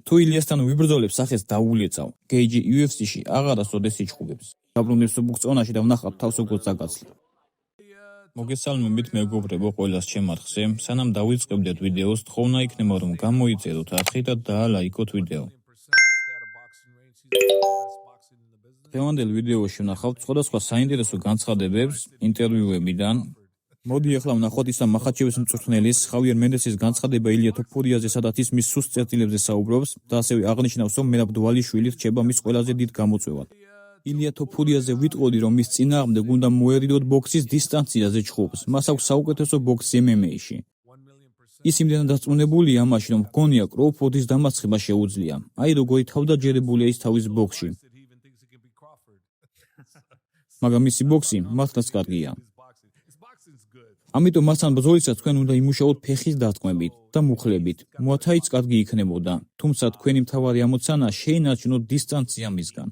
თუ ილიასთან ვიბრძოლებ სახეს დაულეწავ. გეიჯი UFC-ში აღარასოდეს იჩხუბებს. გაბრუნდებს ბუქწონაში და ვნახავთ თავს როგორც დაგაცლით. მოგესალმებით მეგობრებო ყველას ჩემ არხზე. სანამ დავიწყებდეთ ვიდეოს, თხოვნა იქნება რომ გამოიწეროთ არხი და დაალაიქოთ ვიდეო. დღევანდელ ვიდეოში ვნახავთ სხვადასხვა საინტერესო განცხადებებს ინტერვიუებიდან. მოდი ახლა ვნახოთ ისა მახაჩევის მწვრთნელის ხავიერ მენდესის განცხადება ილია თოფურიაზე, სადაც ის მის სუსტ წერტილებზე საუბრობს და ასევე აღნიშნავს, რომ მერაბ დვალიშვილი რჩება მის ყველაზე დიდ გამოწვევად. ილია თოფურიაზე ვიტყოდი, რომ მის წინააღმდეგ უნდა მოერიდოთ ბოქსის დისტანციაზე ჩხუბს. მას აქვს საუკეთესო ბოქსი MMA-ში. ის იმდენად დარწმუნებულია ამაში, რომ ჰგონია კროუფორდის დამარცხება შეუძლია. აი როგორი თავდაჯერებულია ის თავის ბოქსში. მაგრამ მისი ბოქსი მართლაც კარგია. ამიტომ მასთან ბრძოლისას თქვენ უნდა იმუშაოთ ფეხის დარტყმებით და მუხლებით. მოათაიც კარგი იქნებოდა, თუმცა თქვენი მთავარი ამოცანა შეინარჩუნოთ დისტანცია მისგან.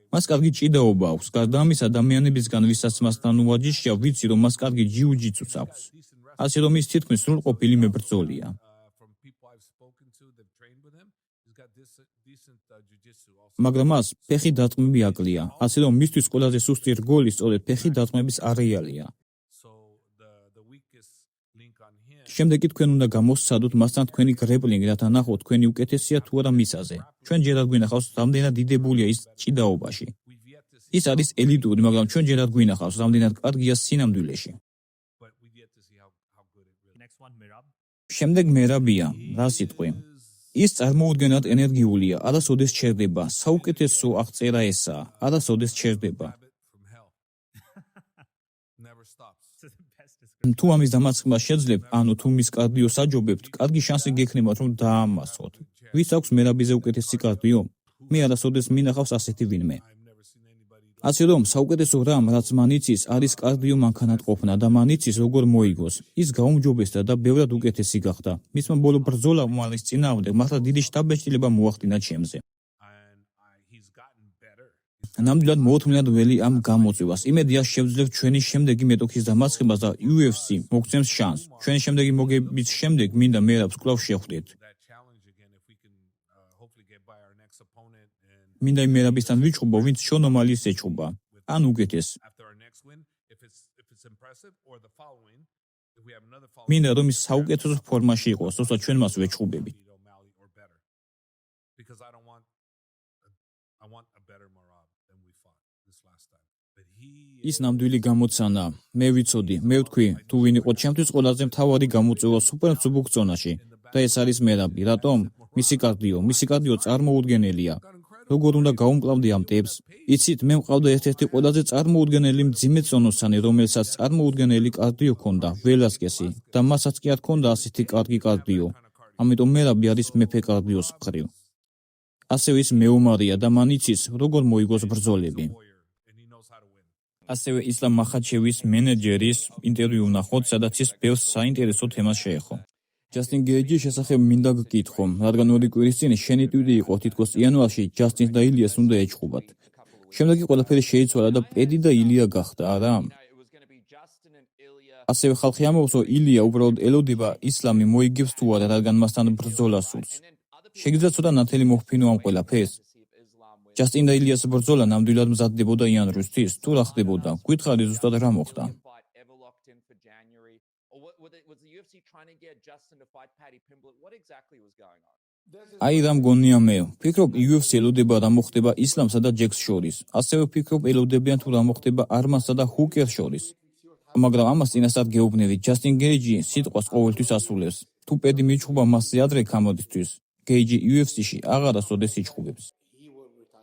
მას კარგი ჭიდაობა აქვს, გარდა ამის ადამიანებისგან, ვისაც მასთან უვაჯიშია, ვიცი, რომ მას კარგი ჯიუ-ჯიტსუც აქვს. ასე რომ ის თითქმის სრულყოფილი მებრძოლია. მაგრამ მას ფეხი დარტყმები აკლია, ასე რომ მისთვის ყველაზე სუსტი რგოლი სწორედ ფეხი დარტყმების არეალია. შემდეგ კი თქვენ უნდა გამოსცადოთ მასთან თქვენი გრეპლინგი, რათა ნახოთ თქვენი უკეთესია თუ არა მისაზე. ჩვენ ჯერად გვინახავს, რამდენად დიდებულია ის ჭიდაობაში. ის არის ელიტური, მაგრამ ჩვენ ჯერად გვინახავს, რამდენად კარგია სინამდვილეში. შემდეგ მერაბია, რა სიტყვი. ის წარმოუდგენლად ენერგიულია, არასოდეს ჩერდება, საუკეთესო აღწერა ესაა, არასოდეს ჩერდება. თუ ამის დამარცხება შეძლებთ, ანუ თუ მის კარდიოს აჯობებთ, კარგი შანსი გექნებათ, რომ დაამარცხოთ. ვის აქვს მერაბიზე უკეთესი კარდიო? მე არასოდეს მინახავს ასეთი ვინმე. ასე რომ, საუკეთესო რამ, რაც მან იცის, არის კარდიო მანქანათყოფნა და მან იცის, როგორ მოიგოს. ის გაუმჯობესდა და ბევრად უკეთესი გახდა. მისმა ბოლო ბრძოლა უმალის წინააღმდეგ მართლა დიდი შთაბეჭდილება მოახდინა ჩემზე. ნამდვილად მოუთმენად ველი ამ გამოწვევას. იმედია შევძლებ ჩვენი შემდეგი მეტოქის დამარცხებას და UFC მოგცემს შანსს. ჩვენი შემდეგი მოგების შემდეგ მინდა მერაბს კვლავ შევხვდეთ. მინდა იმ მერაბისთან ვიჩხუბო, ვინც შონ ომალის ეჩხუბა. ან უკეთეს. მინდა რომ ის საუკეთესო ფორმაში იყოს, როცა ჩვენ მას ვეჩხუბებით. ის ნამდვილი გამოცანა. მე ვიცოდი, მე ვთქვი, თუ ვინ იყო ჩემთვის ყველაზე მთავარი გამოწვევა სუპერბუქწონაში და ეს არის მერაბი. რატომ? მისი კარდიო წარმოუდგენელია. როგორ უნდა გაუმკლავდი ამ ტიპს? იცით, მე მყავდა ერთ-ერთი ყველაზე წარმოუდგენელი მძიმე წონოსანი, რომელსაც წარმოუდგენელი კარდიო ჰქონდა, ველასკესი და მასაც კი არ ჰქონდა ასეთი კარგი კარდიო. ამიტომ მერაბი არის მეფე კარდიოს მხრივ. ასევე ის მეომარია და მან იცის, როგორ მოიგოს ბრძოლები. ასევე ისლამ მახაჩევის მენეჯერის ინტერვიუ ვნახოთ, სადაც ის ბევრ საინტერესო თემას შეეხო. ჯასტინ გეიჯის შესახებ მინდა გკითხო, რადგან ორი კვირის წინ შენი ტვიტი იყო, თითქოს იანვარში ჯასტინს და ილიას უნდა ეჩხუბათ. შემდეგ კი ყველაფერი შეიცვალა და პედი და ილია გახდა, არა? ასევე ხალხი ამბობს, რომ ილია უბრალოდ ელოდება ისლამი მოიგებს თუ არა, რადგან მასთან ბრძოლა სურს. შეგიძლიათ ცოტა ნათელი მოჰფინო ამ ყველაფერს? ჯასტინ და ილიას ბრძოლა ნამდვილად მზადდებოდა იანვრისთვის, თუ რა ხდებოდა? გვითხარი ზუსტად რა მოხდა? აი რა მგონია მე. ვფიქრობ, UFC ელოდება რა მოხდება ისლამსა და ჯეკს შორის. ასევე ვფიქრობ, ელოდებიან თუ რა მოხდება არმანსა და ჰუკერს შორის. მაგრამ ამას წინასწარ გეუბნებით, ჯასტინ გეიჯი სიტყვას ყოველთვის ასრულებს. თუ პედი მიჩხუბა მასზე ადრე გამოდისთვის, გეიჯი UFC-ში აღარასოდეს იჩხუბებს.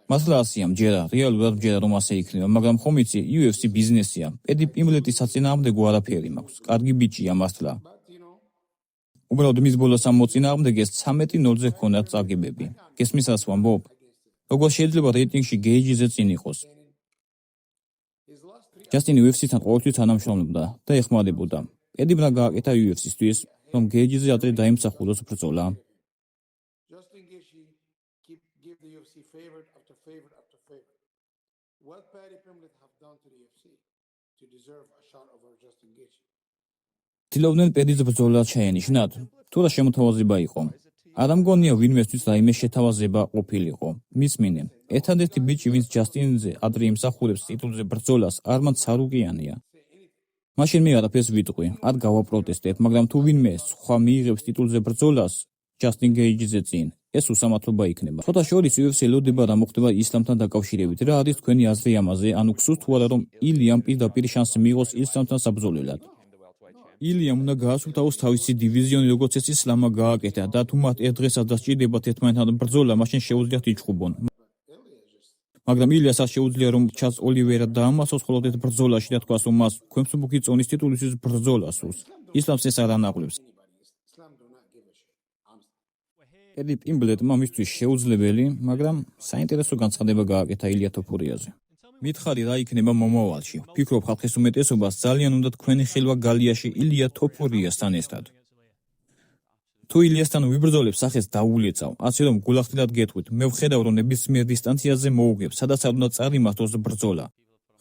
მართლა ასია მჯერა, რეალურად მჯერა რომ ასე იქნება, მაგრამ ხომ იცი, UFC ბიზნესია. პედი პიმლეტის საწინააღმდეგო არაფერი მაქვს. კარგი ბიჭია მართლა. უბრალოდ მის ბოლოს ამ მოწინააღმდეგეს 13-0-ზე ჰქონდათ წაგებები. გესმის რას ვამბობ? როგორ შეიძლება რეიტინგში გეიჯიზე წინ იყოს? ჯასტინი UFC-თან ყოველთვის თანამშრომლობდა და ეხმარებოდა. პედიმ რა გააკეთა UFC-სთვის, რომ გეიჯიზე ადრე დაიმსახუროს ბრძოლა? What Paddy Pimblett have done to the UFC to deserve a shot over Justin Gaethje? ცდილობდნენ პედის ბრძოლას შეენიშნათ, თუ რა შემოთავაზება იყო. არ ამგონია ვინმესთვის რაიმე შეთავაზება ყოფილიყო. მის მინე, ერთადერთი ბიჭი, ვინც ჯასტინზე ადრე იმსახურებს ტიტულზე ბრძოლას, არმად სარუკიანია. მაშინ მე არაფერს ვიტყვი, არ გავაპროტესტებ, მაგრამ თუ ვინმე სხვა მიიღებს ტიტულზე ბრძოლას, ჯასტინ გეიჯზე წინ, ეს უსამართლობა იქნება. სხვათა შორის UFC ელოდება რა მოხდება ისლამთან დაკავშირებით. რა არის თქვენი აზრი ამაზე, ანუ გსურთ თუ არა რომ ილიამ პირდაპირ შანსი მიიღოს ისლამთან საბრძოლველად? ილიამ უნდა გაასუფთავოს თავისი დივიზიონი, როგორც ეს ისლამმა გააკეთა და თუ მათ ერთ დღესაც დასჭირდებათ ერთმანეთთან ბრძოლა, მაშინ შეუძლიათ იჩხუბონ. მაგრამ ილიას არ შეუძლია რომ ჩას ოლივერა დაამასოს მხოლოდ ერთ ბრძოლაში და თქვას რომ მას ქვემსუბუქი წონის ტიტულისთვის ბრძოლა სურს. ისლამს ეს არ ანაღვლებს. ედი პიმბლეტმა მისთვის შეუძლებელი, მაგრამ საინტერესო განცხადება გააკეთა ილია თოფურიაზე. მითხარი რა იქნება მომავალში. ვფიქრობ ხალხის უმეტესობას ძალიან უნდა თქვენი ხილვა გალიაში ილია თოფურიასთან ერთად. თუ ილიასთან ვიბრძოლებ, სახეს დაულეწავ, ასე რომ გულახდილად გეტყვით, მე ვხედავ რომ ნებისმიერ დისტანციაზე მოუგებ, სადაც არ უნდა წარიმართოს ბრძოლა.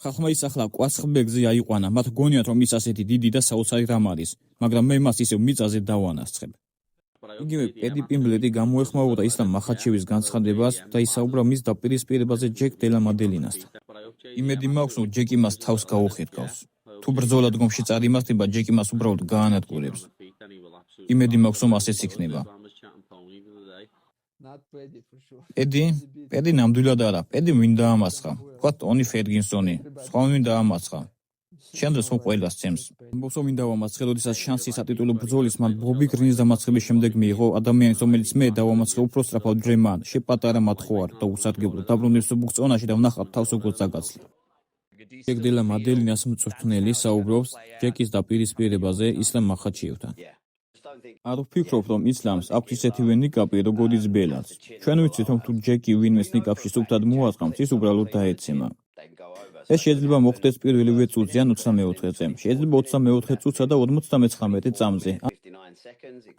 ხალხმა ის ახლა კვაცხბეგზე აიყვანა, მათ გონიათ რომ ის ასეთი დიდი და საოცარი რამ არის, მაგრამ მე მას ისევ მიწაზე დავანასწრებ. იგივე პედი პიმბლეტი გამოეხმაურა ისლამ მახაჩევის განცხადებას და ისაუბრა მის დაპირისპირებაზე ჯეკ დელა მადელინასთან. იმედი მაქვს, რომ ჯეკი მას თავს გაუხეთქავს. თუ ბრძოლა დგომში წარიმართება, ჯეკი მას უბრალოდ გაანადგურებს. იმედი მაქვს, რომ ასეც იქნება. პედი ნამდვილად არა, პედი ვინ დაამარცხა? ვთქვათ, ტონი ფერგინსონი, სხვა ვინ დაამარცხა? შენდროს ყველას ცემს. ამბობს, რომ ვინ დავამარცხე, როდესაც შანსი სატიტულო ბრძოლის მან ბობი გრინის დამარცხების შემდეგ მიიღო ადამიანის, რომელიც მე დავამარცხე უფრო სწრაფად ვიდრე მან, შეპატარა მათ ხო არ და უსარგებლო დაბრუნების სუბუქ წონაში და ვნახავთ თავს როგორც დაგაცლი. ჯეკ დელა მადელინას მწვრთნელი საუბრობს ჯეკის დაპირისპირებაზე ისლამ მახაჩიევთან. არ ვფიქრობ, რომ ისლამს აქვს ისეთივე ნიკაპი, როგორც ბელადს. ჩვენ ვიცით, რომ თუ ჯეკი ვინმეს ნიკაპში სუფთად მოაწყამს, ის უბრალოდ დაეცემა. ეს შეიძლება მოხდეს პირველივე წუთზე ან 24-ზე. შეიძლება 24 წუთსა და 59 წამზე.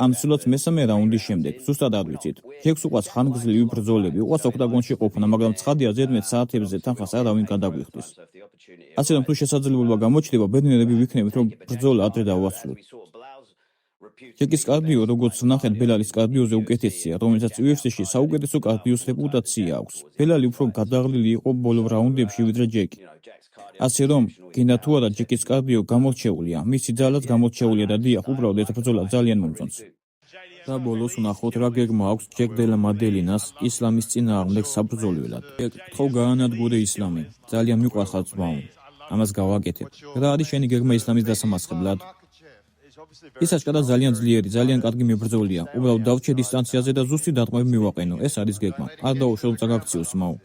ან სულაც მესამე რაუნდის შემდეგ. ზუსტად არ ვიცით. ჯეკს უყვარს ხანგრძლივი ბრძოლები, უყვარს ოქტაგონში ყოფნა, მაგრამ ცხადია ზედმეტ საათებზე თანხას არავინ გადაგვიხდის. ასე რომ თუ შესაძლებლობა გამოჩნდება, ბედნიერები ვიქნებით, რომ ბრძოლა ადრე დავასრულოთ. ჯეკის კარდიო, როგორც ვნახეთ, ბელალის კარდიოზე უკეთესია, რომელსაც UFC-ში საუკეთესო კარდიოს რეპუტაცია აქვს. ბელალი უფრო გადაღლილი იყო ბოლო რაუნდებში ვიდრე ჯეკი. ასე რომ, გინდა თუ არა ჯეკის კარდიო გამორჩეულია, მისი ძალაც გამორჩეულია და დიახ, უბრალოდ ეს ბრძოლა ძალიან მომწონს. და ბოლოს ვნახოთ, რა გეგმა აქვს ჯეკ დელა მადელინას ისლამის წინააღმდეგ საბრძოლველად. გთხოვ გაანადგურე ისლამი. ძალიან მიყვარხარ ძმაო. ამას გავაკეთებ. რა არის შენი გეგმა ისლამის დასამარცხებლად? ის აჭკარა ძალიან ძლიერი, ძალიან კარგი მებრძოლია. უბრალოდ დავრჩე დისტანციაზე და ზუსტი დარტყმები მივაყენო. ეს არის გეგმა. არ დაუშველ წაგაქციოს, მაო.